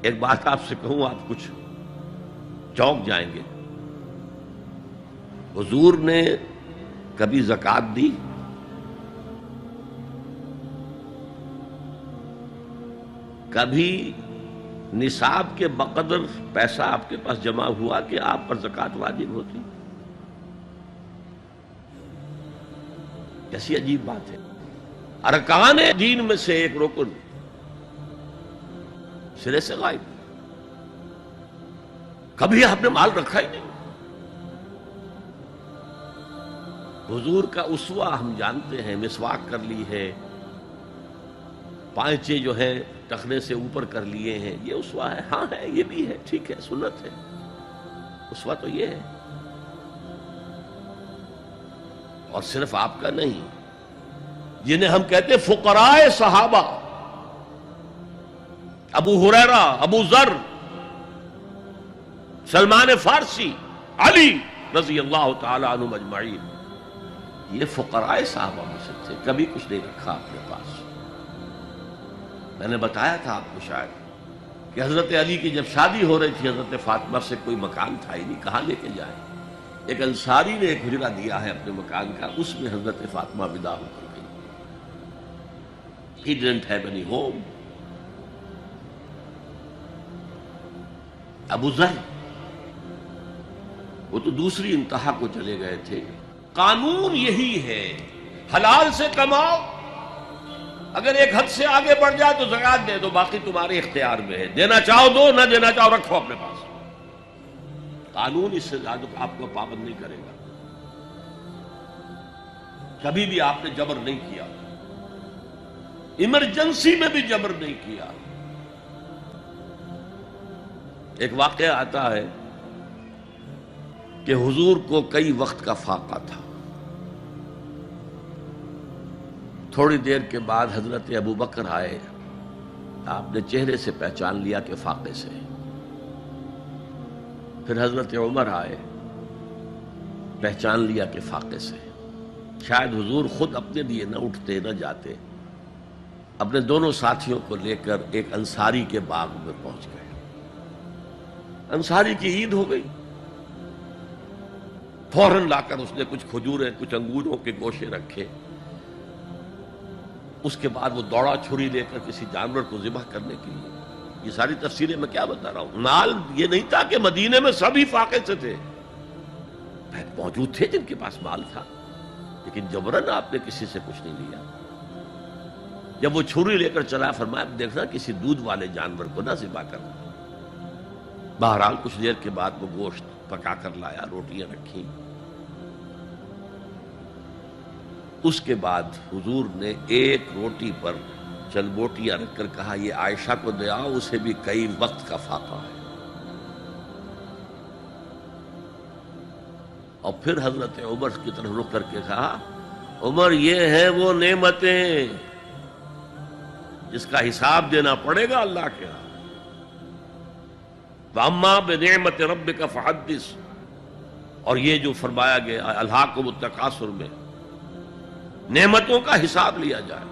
ایک بات آپ سے کہوں، آپ کچھ چونک جائیں گے. حضور نے کبھی زکوٰۃ دی؟ کبھی نصاب کے بقدر پیسہ آپ کے پاس جمع ہوا کہ آپ پر زکوٰۃ واجب ہوتی؟ کیسی عجیب بات ہے. ارکان دین میں سے ایک رکن سرے سے غائب. کبھی آپ نے مال رکھا ہی نہیں. حضور کا اسوہ ہم جانتے ہیں، مسواک کر لی ہے، پائچے جو ہیں ٹخنے سے اوپر کر لیے ہیں، یہ اسوہ ہے. ہاں ہے، یہ بھی ہے، ٹھیک ہے، سنت ہے. اسوہ تو یہ ہے. اور صرف آپ کا نہیں، جنہیں ہم کہتے ہیں فقراء صحابہ، ابو ہریرہ، ابو ذر، سلمان فارسی، علی رضی اللہ تعالی عنہم اجمعین، یہ فقراء صحابہ میں سے تھے. کبھی کچھ نہیں رکھا اپنے پاس. میں نے بتایا تھا آپ کو شاید کہ حضرت علی کی جب شادی ہو رہی تھی حضرت فاطمہ سے، کوئی مکان تھا ہی نہیں، کہاں لے کے جائے. ایک انصاری نے ایک حجرہ دیا ہے اپنے مکان کا، اس میں حضرت فاطمہ ودا ہو کر گئی. He didn't have any home. ابو ذر وہ تو دوسری انتہا کو چلے گئے تھے. قانون یہی ہے، حلال سے کماؤ، اگر ایک حد سے آگے بڑھ جائے تو زکوٰۃ دے دو، باقی تمہارے اختیار میں ہے. دینا چاہو دو، نہ دینا چاہو رکھو اپنے پاس. قانون اس سے زیادہ آپ کو پابند نہیں کرے گا. کبھی بھی آپ نے جبر نہیں کیا، ایمرجنسی میں بھی جبر نہیں کیا. ایک واقعہ آتا ہے کہ حضور کو کئی وقت کا فاقہ تھا. تھوڑی دیر کے بعد حضرت ابو بکر آئے. آپ نے چہرے سے پہچان لیا کہ فاقے سے. پھر حضرت عمر آئے، پہچان لیا کہ فاقے سے. شاید حضور خود اپنے لیے نہ اٹھتے نہ جاتے، اپنے دونوں ساتھیوں کو لے کر ایک انصاری کے باغ میں پہنچ گئے. انصاری کی عید ہو گئی. فوراً لا کر اس نے کچھ کھجوریں، کچھ انگوروں کے گوشے رکھے. اس کے بعد وہ دوڑا چھری لے کر کسی جانور کو ذبح کرنے کے لیے. یہ ساری تفسیریں میں کیا بتا رہا ہوں. مال یہ نہیں تھا کہ مدینے میں سبھی فاقے سے تھے، موجود تھے جن کے پاس مال تھا، لیکن جبرن آپ نے کسی سے کچھ نہیں لیا. جب وہ چھری لے کر چلا، فرمایا دیکھنا کسی دودھ والے جانور کو نہ ذبح کرنا. بہرحال کچھ دیر کے بعد وہ گوشت پکا کر لایا، روٹیاں رکھیں. اس کے بعد حضور نے ایک روٹی پر چند بوٹیاں رکھ کر کہا یہ عائشہ کو دے آؤ، اسے بھی کئی وقت کا فاقہ ہے. اور پھر حضرت عمر کی طرف رخ کر کے کہا عمر یہ ہیں وہ نعمتیں جس کا حساب دینا پڑے گا اللہ کے ہاں. وَأَمَّا بِنِعْمَةِ رَبِّكَ فَحَدِّثْ. اور یہ جو فرمایا گیا الہاکم التکاثر میں، نعمتوں کا حساب لیا جائے.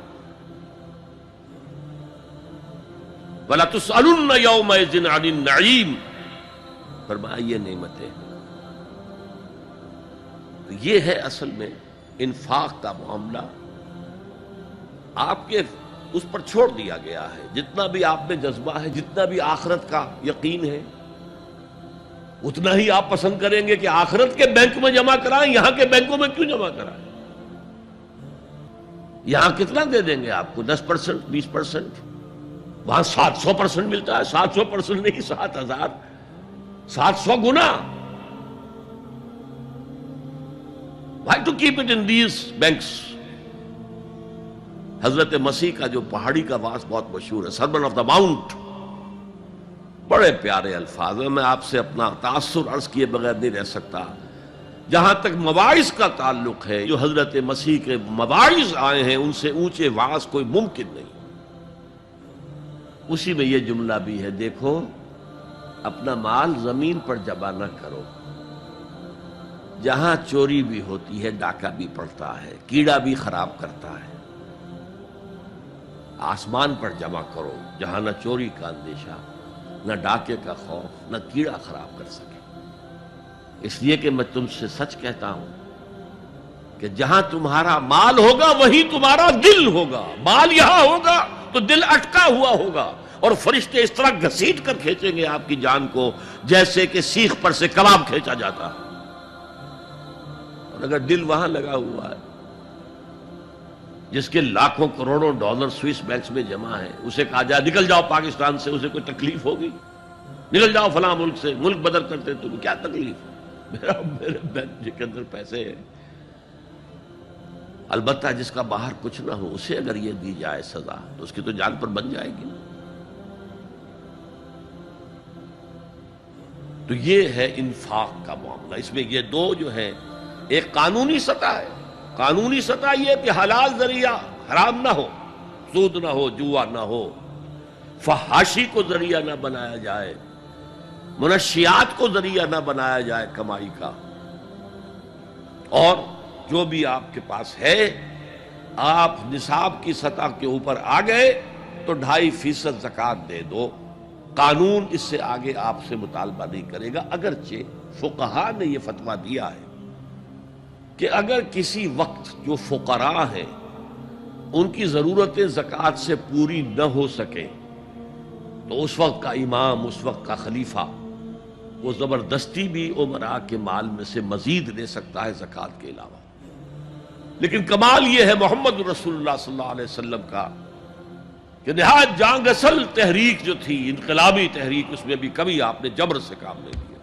وَلَتُسْأَلُنَّ يَوْمَئِذٍ عَنِ النَّعِيمِ. فرمایا یہ نعمتیں ہیں. یہ ہے اصل میں انفاق کا معاملہ. آپ کے اس پر چھوڑ دیا گیا ہے. جتنا بھی آپ میں جذبہ ہے، جتنا بھی آخرت کا یقین ہے، اتنا ہی آپ پسند کریں گے کہ آخرت کے بینک میں جمع کرائیں، یہاں کے بینکوں میں کیوں جمع کرائیں. یہاں کتنا دے دیں گے آپ کو؟ 10%، 20%. وہاں 700% ملتا ہے. 700% نہیں، 7000، 700 گنا. Why to keep it in these banks? حضرت مسیح کا جو پہاڑی کا واس بہت مشہور ہے، سرمن آف دا ماؤنٹ، بڑے پیارے الفاظ ہیں. میں آپ سے اپنا تاثر عرض کیے بغیر نہیں رہ سکتا. جہاں تک مواعظ کا تعلق ہے، جو حضرت مسیح کے مواعظ آئے ہیں ان سے اونچے واعظ کوئی ممکن نہیں. اسی میں یہ جملہ بھی ہے، دیکھو اپنا مال زمین پر جمع نہ کرو. جہاں چوری بھی ہوتی ہے ڈاکہ بھی پڑتا ہے، کیڑا بھی خراب کرتا ہے. آسمان پر جمع کرو جہاں نہ چوری کا اندیشہ نہ ڈاکے کا خوف، نہ کیڑا خراب کر سکے۔ اس لیے کہ میں تم سے سچ کہتا ہوں کہ جہاں تمہارا مال ہوگا وہی تمہارا دل ہوگا۔ مال یہاں ہوگا تو دل اٹکا ہوا ہوگا، اور فرشتے اس طرح گھسیٹ کر کھینچیں گے آپ کی جان کو جیسے کہ سیخ پر سے کباب کھینچا جاتا ہے۔ اور اگر دل وہاں لگا ہوا ہے جس کے لاکھوں کروڑوں ڈالر سوئس بینکس میں جمع ہے، اسے کہا جائے نکل جاؤ پاکستان سے، اسے کوئی تکلیف ہوگی؟ نکل جاؤ فلاں ملک سے، ملک بدل کرتے تمہیں کیا تکلیف؟ میرے بینک کے اندر پیسے ہیں۔ البتہ جس کا باہر کچھ نہ ہو اسے اگر یہ دی جائے سزا تو اس کی تو جان پر بن جائے گی۔ تو یہ ہے انفاق کا معاملہ۔ اس میں یہ دو جو ہے، ایک قانونی سطح ہے، قانونی سطح یہ کہ حلال ذریعہ حرام نہ ہو، سود نہ ہو، جوا نہ ہو، فحاشی کو ذریعہ نہ بنایا جائے، منشیات کو ذریعہ نہ بنایا جائے کمائی کا، اور جو بھی آپ کے پاس ہے آپ نصاب کی سطح کے اوپر آ گئے تو 2.5% زکوٰۃ دے دو۔ قانون اس سے آگے آپ سے مطالبہ نہیں کرے گا، اگرچہ فقہاء نے یہ فتویٰ دیا ہے کہ اگر کسی وقت جو فقراء ہیں ان کی ضرورتیں زکوٰۃ سے پوری نہ ہو سکیں تو اس وقت کا امام، اس وقت کا خلیفہ وہ زبردستی بھی امراء کے مال میں سے مزید لے سکتا ہے زکوٰۃ کے علاوہ۔ لیکن کمال یہ ہے محمد رسول اللہ صلی اللہ علیہ وسلم کا کہ نہایت جانگ اصل تحریک جو تھی، انقلابی تحریک، اس میں بھی کبھی آپ نے جبر سے کام نہیں لیا۔